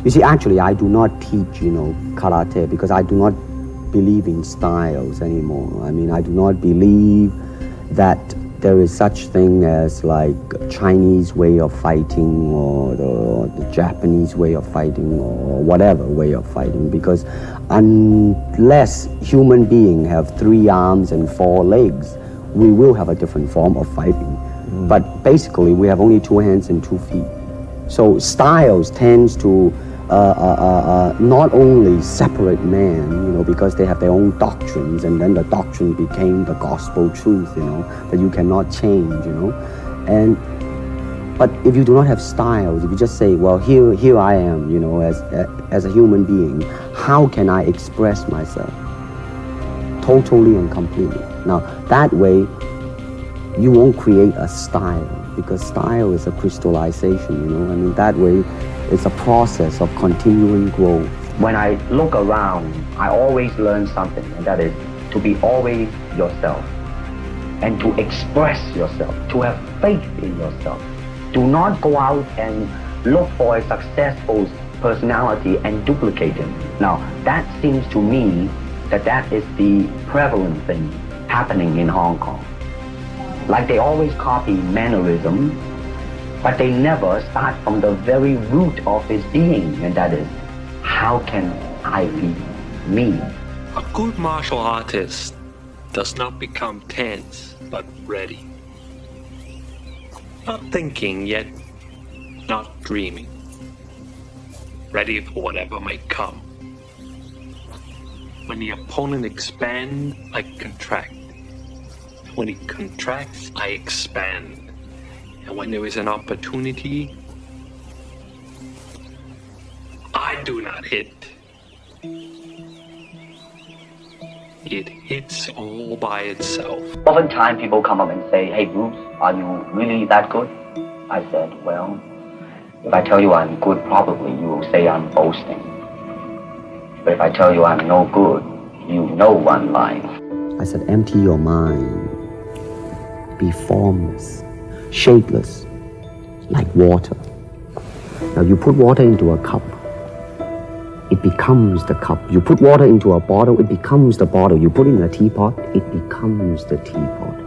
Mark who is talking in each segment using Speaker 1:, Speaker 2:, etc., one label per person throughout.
Speaker 1: You see, actually, I do not teach, karate because I do not believe in styles anymore. I mean, I do not believe that there is such thing as like Chinese way of fighting or the Japanese way of fighting or whatever way of fighting, because unless human beings have 3 arms and 4 legs, we will have a different form of fighting. But basically, we have only 2 hands and 2 feet. So styles tends to not only separate man, because they have their own doctrines, and then the doctrine became the gospel truth, that you cannot change, But if you do not have styles, if you just say, well, here I am, as a human being, how can I express myself totally and completely? Now, that way, you won't create a style, because style is a crystallization, that way, it's a process of continuing growth. When I look around, I always learn something, and that is to be always yourself and to express yourself, to have faith in yourself. Do not go out and look for a successful personality and duplicate him. Now, that seems to me that is the prevalent thing happening in Hong Kong. Like they always copy mannerism, but they never start from the very root of his being, and that is, how can I be me?
Speaker 2: A good martial artist does not become tense, but ready. Not thinking, yet not dreaming. Ready for whatever might come. When the opponent expands, I contract. When he contracts, I expand. And when there is an opportunity, I do not hit. It hits all by itself.
Speaker 1: Oftentimes people come up and say, hey Bruce, are you really that good? I said, well, if I tell you I'm good, probably you will say I'm boasting. But if I tell you I'm no good, you know I'm lying. I said, empty your mind. Be formless, shapeless, like water. Now you put water into a cup, it becomes the cup. You put water into a bottle, it becomes the bottle. You put it in a teapot, it becomes the teapot.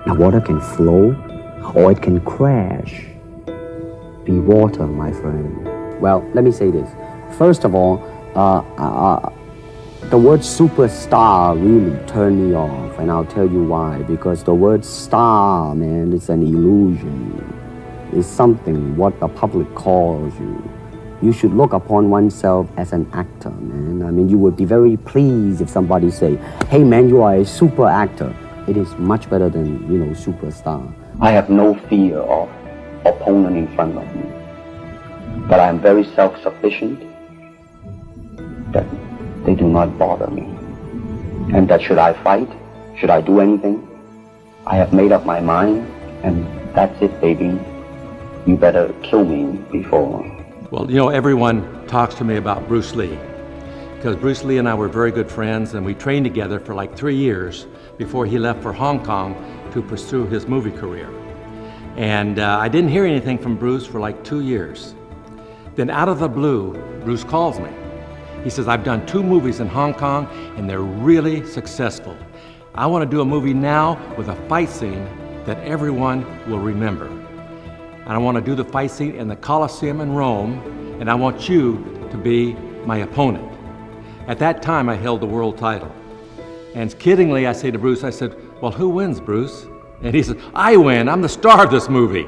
Speaker 1: Now water can flow or it can crash. Be water, my friend. Well, let me say this. First of all, the word superstar really turned me off, and I'll tell you why. Because the word star, man, it's an illusion. It's something what the public calls you. You should look upon oneself as an actor, man. I mean, you would be very pleased if somebody say, hey man, you are a super actor. It is much better than, superstar. I have no fear of opponent in front of me. But I am very self-sufficient. That they do not bother me. And that should I fight, should I do anything, I have made up my mind, and that's it, baby. You better kill me before.
Speaker 3: Well, everyone talks to me about Bruce Lee, because Bruce Lee and I were very good friends, and we trained together for like 3 years before he left for Hong Kong to pursue his movie career. And I didn't hear anything from Bruce for like 2 years. Then out of the blue, Bruce calls me. He says, I've done 2 movies in Hong Kong and they're really successful. I want to do a movie now with a fight scene that everyone will remember. And I want to do the fight scene in the Colosseum in Rome, and I want you to be my opponent. At that time, I held the world title. And kiddingly, I say to Bruce, I said, well, who wins, Bruce? And he said, I win, I'm the star of this movie.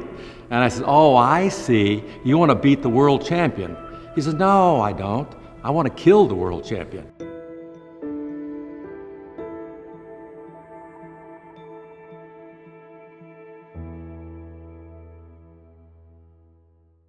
Speaker 3: And I said, oh, I see, you want to beat the world champion. He says, no, I don't. I want to kill the world champion.